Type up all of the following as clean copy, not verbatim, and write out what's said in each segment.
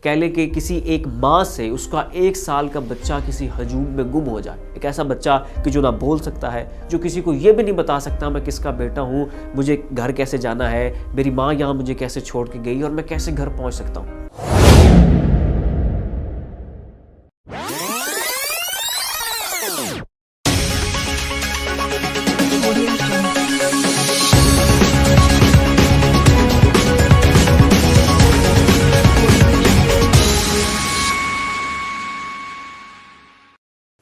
कह ले कि किसी एक माँ से उसका 1 साल का बच्चा किसी हजूम में गुम हो जाए। एक ऐसा बच्चा कि जो ना बोल सकता है, जो किसी को ये भी नहीं बता सकता मैं किसका बेटा हूँ, मुझे घर कैसे जाना है, मेरी माँ यहाँ मुझे कैसे छोड़ के गई और मैं कैसे घर पहुँच सकता हूँ।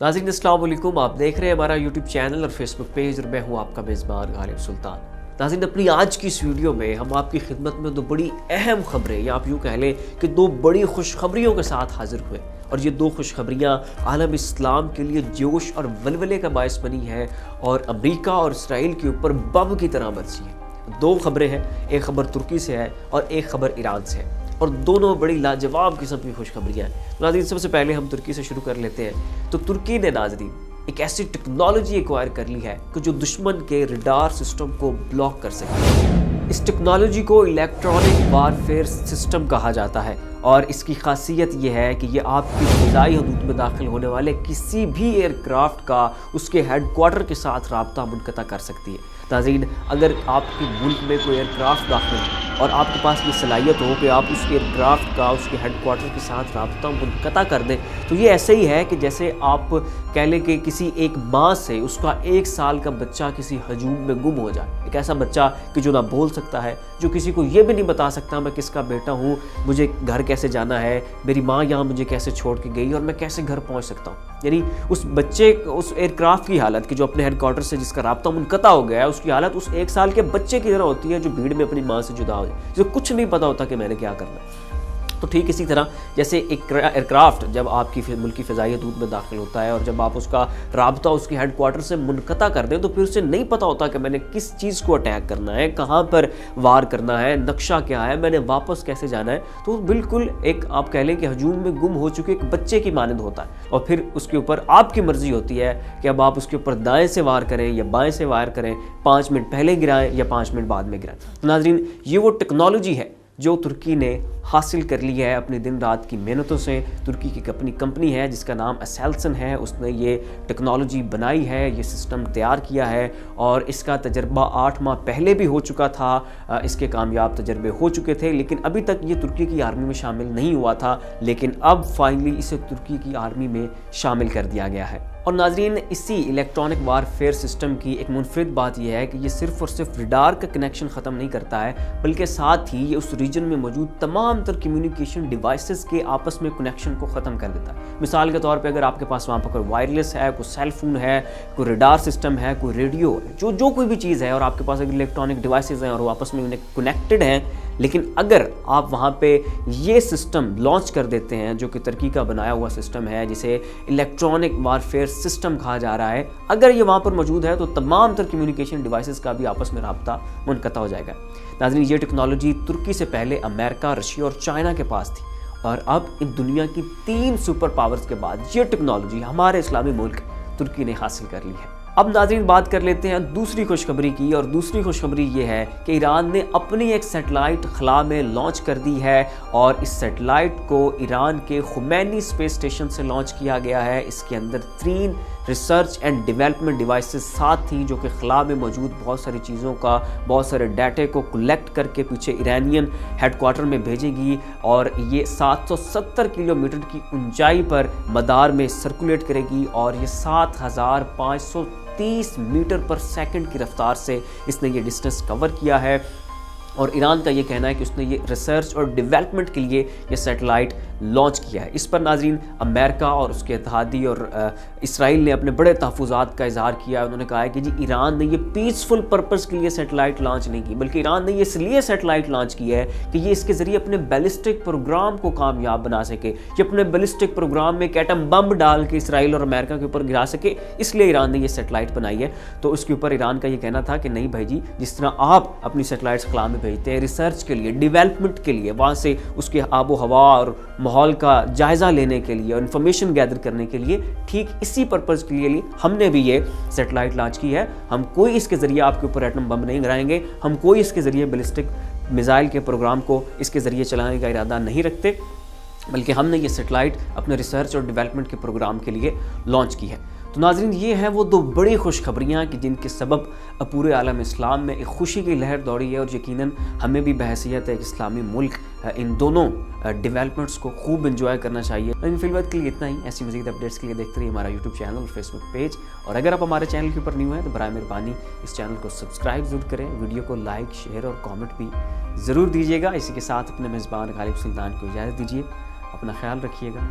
नाज़रीन अस्सलाम वालेकुम, आप देख रहे हैं हमारा यूट्यूब चैनल और फेसबुक पेज और मैं हूँ आपका मेज़बान गालिब सुल्तान। नाज़रीन अपनी आज की इस वीडियो में हम आपकी खिदमत में 2 बड़ी अहम खबरें या आप यूँ कह लें कि 2 बड़ी खुशखबरियों के साथ हाजिर हुए और ये 2 खुशखबरियाँ आलम इस्लाम के लिए जोश और वलवले का बायस बनी है और अमेरिका और इसराइल के ऊपर बम की तरह बरसी है। 2 खबरें हैं, एक खबर तुर्की से है और एक खबर ईरान से है और दोनों बड़ी लाजवाब किस्म की खुशखबरियाँ हैं। नाज़रीन सबसे पहले हम तुर्की से शुरू कर लेते हैं। तो तुर्की ने नाज़रीन एक ऐसी टेक्नोलॉजी एक्वायर कर ली है कि जो दुश्मन के रडार सिस्टम को ब्लॉक कर सके। इस टेक्नोलॉजी को इलेक्ट्रॉनिक वारफेयर सिस्टम कहा जाता है और इसकी खासियत यह है कि यह आपकी फ़िज़ाई हदूद में दाखिल होने वाले किसी भी एयरक्राफ्ट का उसके हेडक्वार्टर के साथ राब्ता मुनक़ता कर सकती है। नाज़रीन अगर आपके मुल्क में कोई एयरक्राफ्ट दाखिल है और आपके पास ये सलाहियत हो कि आप उस एयरक्राफ्ट का उसके हेडक्वार्टर के साथ राब्ता मुनक़ता कर दें, तो ये ऐसे ही है कि जैसे आप कह लें कि किसी एक माँ से उसका 1 साल का बच्चा किसी हजूम में गुम हो जाए। एक ऐसा बच्चा कि जो ना बोल सकता है, जो किसी को ये भी नहीं बता सकता मैं किसका बेटा हूँ, मुझे घर कैसे जाना है, मेरी माँ यहाँ मुझे कैसे छोड़ के गई और मैं कैसे घर पहुँच सकता हूँ। यानी उस बच्चे, उस एयरक्राफ्ट की हालत कि जो अपने हेडक्वार्टर से जिसका राब्ता मुनक़ता हो गया है, उसकी हालत उस 1 साल के बच्चे की तरह होती है जो भीड़ में अपनी माँ से जुदा हो जाए, जो कुछ नहीं पता होता कि मैंने क्या करना है। तो ठीक इसी तरह जैसे एक एयरक्राफ्ट जब आपकी मुल्क की फ़िज़ाई हदूद में दाखिल होता है और जब आप उसका राब्ता उसके हेडक्वार्टर से मुनक़ता कर दें तो फिर उसे नहीं पता होता कि मैंने किस चीज़ को अटैक करना है, कहाँ पर वार करना है, नक्शा क्या है, मैंने वापस कैसे जाना है। तो बिल्कुल एक आप कह लें कि हजूम में गुम हो चुके एक बच्चे की मानद होता है और फिर उसके ऊपर आपकी मर्ज़ी होती है कि अब आप उसके ऊपर दाएँ से वार करें या बाएँ से वार करें, 5 मिनट पहले गिराएँ या 5 मिनट बाद में गिराएँ। तो नाज़रीन ये वो टेक्नोलॉजी है जो तुर्की ने हासिल कर ली है अपनी दिन रात की मेहनतों से। तुर्की की अपनी कंपनी है जिसका नाम असेल्सन है, उसने ये टेक्नोलॉजी बनाई है, ये सिस्टम तैयार किया है और इसका तजर्बा 8 माह पहले भी हो चुका था। इसके कामयाब तजर्बे हो चुके थे लेकिन अभी तक ये तुर्की की आर्मी में शामिल नहीं हुआ था, लेकिन अब फाइनली इसे तुर्की की आर्मी में शामिल कर दिया गया है। और नाजरीन इसी इलेक्ट्रॉनिक वारफेयर सिस्टम की एक मुनफरिद बात यह है कि ये सिर्फ और सिर्फ रडार का कनेक्शन ख़त्म नहीं करता है, बल्कि साथ ही ये उस रीजन में मौजूद तमाम तर कम्युनिकेशन डिवाइसेस के आपस में कनेक्शन को ख़त्म कर देता है। मिसाल के तौर पे अगर आपके पास वहाँ पर कोई वायरलेस है, कोई सेल फोन है, कोई रडार सिस्टम है, कोई रेडियो है, जो कोई भी चीज़ है और आपके पास अगर इलेक्ट्रॉनिक डिवाइसेस हैं और वो आपस में कनेक्टेड हैं, लेकिन अगर आप वहाँ पे ये सिस्टम लॉन्च कर देते हैं जो कि तुर्की का बनाया हुआ सिस्टम है जिसे इलेक्ट्रॉनिक वारफेयर सिस्टम कहा जा रहा है, अगर ये वहाँ पर मौजूद है तो तमाम तर कम्युनिकेशन डिवाइसेस का भी आपस में राब्ता मुनक़ता हो जाएगा। नाज़रीन ये टेक्नोलॉजी तुर्की से पहले अमेरिका, रशिया और चाइना के पास थी और अब इन दुनिया की 3 सुपर पावर्स के बाद ये टेक्नोलॉजी हमारे इस्लामी मुल्क तुर्की ने हासिल कर ली है। अब नाज़रीन बात कर लेते हैं दूसरी खुशखबरी की और दूसरी खुशखबरी ये है कि ईरान ने अपनी एक सैटेलाइट खला में लॉन्च कर दी है और इस सैटेलाइट को ईरान के खुमैनी स्पेस स्टेशन से लॉन्च किया गया है। इसके अंदर 3 रिसर्च एंड डेवलपमेंट डिवाइसेस साथ ही जो कि खला में मौजूद बहुत सारी चीज़ों का, बहुत सारे डाटे को कलेक्ट करके पीछे ईरानियन हेडक्वार्टर में भेजेगी और ये 770 किलोमीटर की ऊंचाई पर मदार में सर्कुलेट करेगी और ये 7530 मीटर पर सेकंड की रफ्तार से इसने ये डिस्टेंस कवर किया है। और ईरान का ये कहना है कि उसने ये रिसर्च और डेवलपमेंट के लिए ये सैटेलाइट लॉन्च किया है। इस पर नाज़रीन अमेरिका और उसके इत्तेहादी और इसराइल ने अपने बड़े तहफ़्फ़ुज़ात का इज़हार किया। उन्होंने कहा है कि जी ईरान ने ये पीसफुल पर्पज़ के लिए सैटेलाइट लॉन्च नहीं की, बल्कि ईरान ने ये इसलिए सैटेलाइट लॉन्च की है कि ये इसके ज़रिए अपने बैलिस्टिक प्रोग्राम को कामयाब बना सके, ये अपने बैलिस्टिक प्रोग्राम में एक एटम बम डाल के इसराइल और अमेरिका के ऊपर गिरा सके, इसलिए ईरान ने ये सैटेलाइट बनाई है। तो उसके ऊपर ईरान का ये कहना था कि नहीं भाई जी, जिस तरह आप अपनी सैटेलाइट्स खला में भेजते हैं रिसर्च के लिए, डेवलपमेंट के लिए, वहाँ से उसके आबो हवा और माहौल का जायज़ा लेने के लिए और इन्फॉर्मेशन गैदर करने के लिए, ठीक इसी पर्पज़ के लिए हमने भी ये सैटेलाइट लॉन्च की है। हम कोई इसके ज़रिए आपके ऊपर एटम बम नहीं गिराएंगे, हम कोई इसके ज़रिए बैलिस्टिक मिसाइल के प्रोग्राम को इसके ज़रिए चलाने का इरादा नहीं रखते। बल्कि हमने ये सेटेलाइट अपने रिसर्च और डेवलपमेंट के प्रोग्राम के लिए लॉन्च की है। तो नाज़रीन, ये हैं वो दो बड़ी खुशखबरियाँ कि जिनके सबब पूरे आलम इस्लाम में एक खुशी की लहर दौड़ी है, और यकीनन हमें भी बहैसियत एक इस्लामी मुल्क इन दोनों डेवलपमेंट्स को खूब इंजॉय करना चाहिए। इन फिलहाल के लिए इतना ही। ऐसी मज़ीद अपडेट्स के लिए देखते रहिए हमारा यूट्यूब चैनल और फेसबुक पेज। और अगर आप हमारे चैनल के ऊपर न्यू हैं तो बराए मेहरबानी इस चैनल को सब्सक्राइब ज़रूर करें, वीडियो को लाइक, शेयर और कॉमेंट भी ज़रूर दीजिएगा। इसी के साथ अपने मेज़बान गालिब सुल्तान को इजाज़त दीजिए। अपना ख्याल रखिएगा।